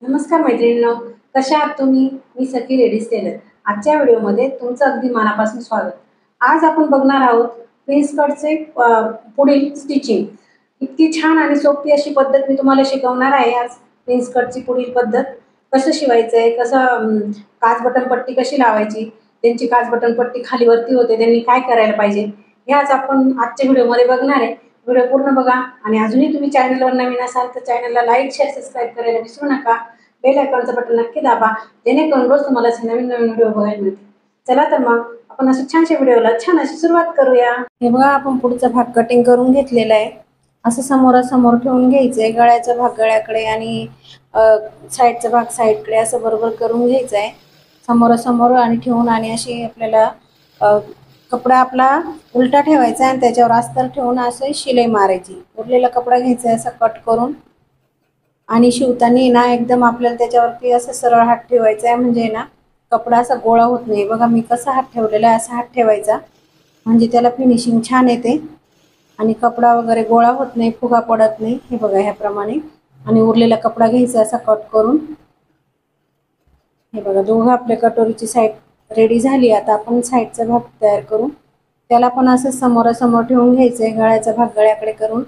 नमस्कार मैत्रिणींनो, कशा आहात तुम्ही? मी सखी लेडीज टेलर. आजच्या व्हिडिओमध्ये तुमचं अगदी मनापासून स्वागत. आज आपण बघणार आहोत प्रिन्स कटचे पुढील स्टिचिंग. इतकी छान आणि सोपी अशी पद्धत मी तुम्हाला शिकवणार आहे. आज प्रिन्स कटची पुढील पद्धत कसं शिवायचं आहे, कसं काच बटन पट्टी कशी लावायची, त्यांची काच बटन पट्टी खाली वरती होते, त्यांनी काय करायला पाहिजे, हे आज आपण आजच्या व्हिडिओमध्ये बघणार आहे. व्हिडिओ पूर्ण बघा आणि अजूनही तुम्ही चॅनलवर नवीन असाल तर चॅनलला लाईक शेअर सबस्क्राईब करायला विसरू नका. बेल आयकॉनचं बटन नक्की दाबा, जेणेकरून रोज तुम्हाला नवीन नवीन व्हिडिओ बघायला मिळतील. चला तर मग आपण असं छानशा व्हिडिओला छान अशी सुरुवात करूया. हे बघा, आपण पुढचा भाग कटिंग करून घेतलेला आहे. असं समोरासमोर ठेवून घ्यायचंय. गळ्याचा भाग गळ्याकडे आणि साईडचा भाग साईडकडे असं बरोबर करून घ्यायचं आहे समोरासमोर आणि ठेवून. आणि अशी आपल्याला कपडा आपला उलटा ठेवायचा आणि त्याच्यावर अस्तर ठेवून असं शिलाई मारायची. उरलेला कपडा घ्यायचा आहे, असा कट करून आणि शिवताना ना एकदम आपल्याला त्याच्यावरती असं सरळ हात ठेवायचा आहे, म्हणजे ना कपडा असा गोळा होत नाही. बघा मी कसा हात ठेवलेला आहे, असा हात ठेवायचा म्हणजे त्याला फिनिशिंग छान येते आणि कपडा वगैरे गोळा होत नाही, फुगा पडत नाही. हे बघा ह्याप्रमाणे. आणि उरलेला कपडा घ्यायचा असा कट करून. हे बघा, दोघं आपल्या कटोरीची साईड रेडी झाली. आता आपण साईडचा भाग तयार करू. त्याला पण असं समोरासमोर ठेवून घ्यायचंय, गळ्याचा भाग गळ्याकडे करून.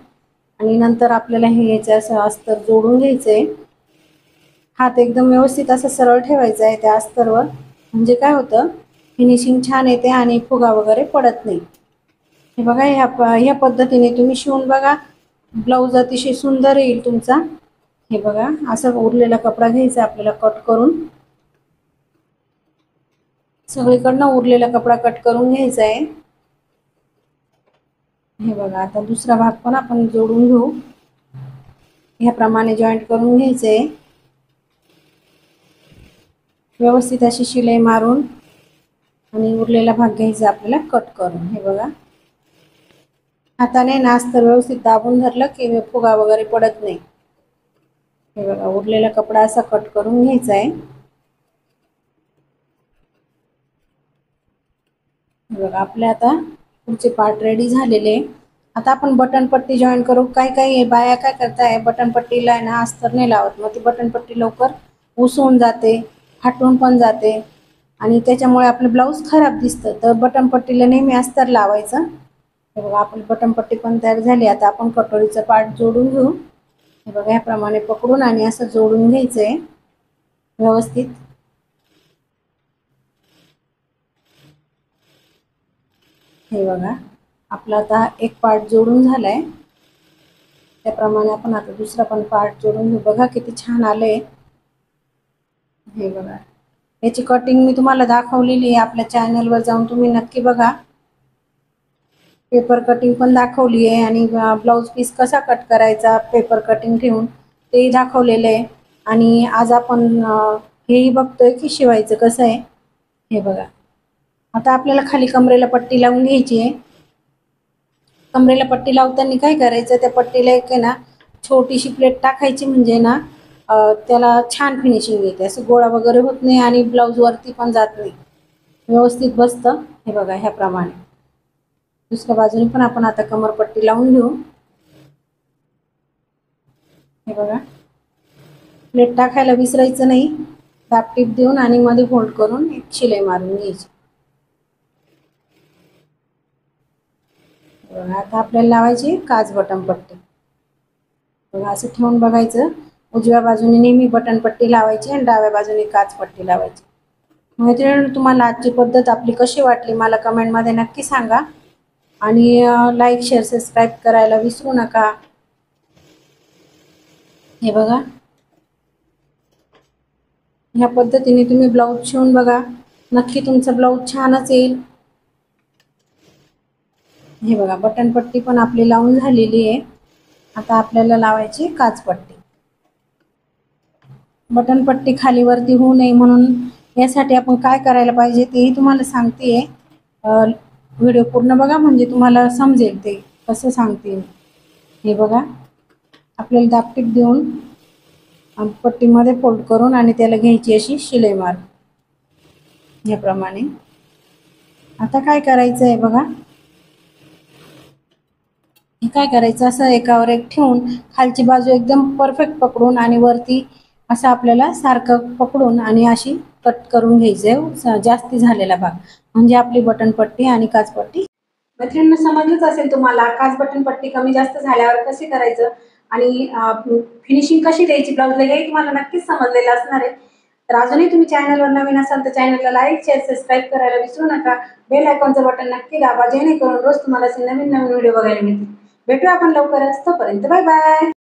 आणि नंतर आपल्याला हे याचं असं अस्तर जोडून घ्यायचंय. हात एकदम व्यवस्थित असं सरळ ठेवायचा आहे त्या अस्तरवर, म्हणजे काय होतं, फिनिशिंग छान येते आणि फुगा वगैरे पडत नाही. हे बघा, ह्या पद्धतीने तुम्ही शिवून बघा, ब्लाऊज अतिशय सुंदर येईल तुमचा. हे बघा, असं उरलेला कपडा घ्यायचा आपल्याला कट करून. सगळीकडनं उरलेला कपडा कट करून घ्यायचा आहे. हे बघा, आता दुसरा भाग पण आपण जोडून घेऊ. ह्याप्रमाणे जॉईंट करून घ्यायचे, व्यवस्थित अशी शिलाई मारून. आणि उरलेला भाग घ्यायचा आपल्याला कट करून. हे बघा, हाताने अस्तर व्यवस्थित दाबून धरलं की फुगा वगैरे पडत नाही. हे बघा, उरलेला कपडा असा कट करून घ्यायचा आहे. बघा, आपले आता पुढचे पार्ट रेडी झालेले. आता आपण बटन पट्टी जॉईन करू. काही बाया काय करताय, बटन पट्टीला ना अस्तर नाही लावत, मग ती बटन पट्टी लवकर उसवून जाते, फाटून पण जाते आणि त्याच्यामुळे आपलं ब्लाऊज खराब दिसतं. तर बटन पट्टीला नेहमी अस्तर लावायचं. हे बघा, आपली बटन पट्टी पण तयार झाली. आता आपण कटोरीचं पार्ट जोडून घेऊ. हे बघा, ह्याप्रमाणे पकडून आणि असं जोडून घ्यायचंय व्यवस्थित. हे बघा, आपला आता एक पार्ट जोडून झालाय. त्याप्रमाणे आपण आता दुसरा पण पार्ट जोडून घेऊ. बघा किती छान आलंय. हे बघा, याची कटिंग मी तुम्हाला दाखवलेली आहे. आपल्या चॅनलवर जाऊन तुम्ही नक्की बघा. पेपर कटिंग पण दाखवली आहे आणि ब्लाऊज पीस कसा कट करायचा पेपर कटिंग ठेवून तेही दाखवलेलं आहे. आणि आज आपण हेही बघतोय की शिवायचं कसं आहे. हे बघा, आता आपल्याला खाली कमरेला पट्टी लावून घ्यायची आहे. कमरेला पट्टी लावताना काय करायचं, त्या पट्टीला एक आहे ना छोटीशी प्लेट टाकायची, म्हणजे ना त्याला छान फिनिशिंग येते. असं गोळा वगैरे होत नाही आणि ब्लाऊज वरती पण जात नाही, व्यवस्थित बसतं. हे बघा, ह्याप्रमाणे. दुसऱ्या बाजूने पण आपण आता कमरपट्टी लावून घेऊ. हे बघा, प्लेट टाकायला विसरायचं नाही. दाबटीप देऊन आणि मध्ये फोल्ड करून एक शिलाई मारून घ्यायची. बघा, आता आपल्याला लावायची काच बटन पट्टी. बघा, असं ठेवून बघायचं. उजव्या बाजूने नेहमी बटन पट्टी लावायची आणि डाव्या बाजूने काच पट्टी लावायची. मैत्रिणींनो, तुम्हाला आजची पद्धत आपली कशी वाटली मला कमेंटमध्ये नक्की सांगा. आणि लाईक शेअर सबस्क्राईब करायला विसरू नका. हे बघा, ह्या पद्धतीने तुम्ही ब्लाऊज शिवून बघा, नक्की तुमचा ब्लाऊज छानच येईल. हे बघा, बटन पट्टी पण आपली लावून झालेली आहे. आता आपल्याला लावायची काच पट्टी. बटन पट्टी खाली वरती होऊ नये म्हणून यासाठी आपण काय करायला पाहिजे तेही तुम्हाला सांगते. व्हिडिओ पूर्ण बघा, म्हणजे तुम्हाला समजेल ते कसं सांगते. हे बघा, आपल्याला दाबटीप देऊन पट्टीमध्ये फोल्ड करून आणि त्याला घ्यायची अशी शिलाई मार. याप्रमाणे. आता काय करायचं आहे बघा, हे काय करायचं, असं एकावर एक ठेवून खालची बाजू एकदम परफेक्ट पकडून आणि वरती असं आपल्याला सारखं पकडून आणि अशी कट करून घ्यायचं जास्ती झालेला भाग, म्हणजे आपली बटन पट्टी आणि काचपट्टी. मैत्रिणींनो, समजलंच असेल तुम्हाला काच बटन पट्टी कमी जास्त झाल्यावर कसे करायचं आणि फिनिशिंग कशी द्यायची ब्लाऊजला, हे तुम्हाला नक्कीच समजलेलं असणार आहे. तर अजूनही तुम्ही चॅनलवर नवीन असाल तर चॅनलला लाईक शेअर सबस्क्राईब करायला विसरू नका. बेल आयकॉनचं बटन नक्की दाबा, जेणेकरून रोज तुम्हाला असे नवीन नवीन व्हिडिओ बघायला मिळतील. भेटू आपण लवकरच, तोपर्यंत बाय बाय.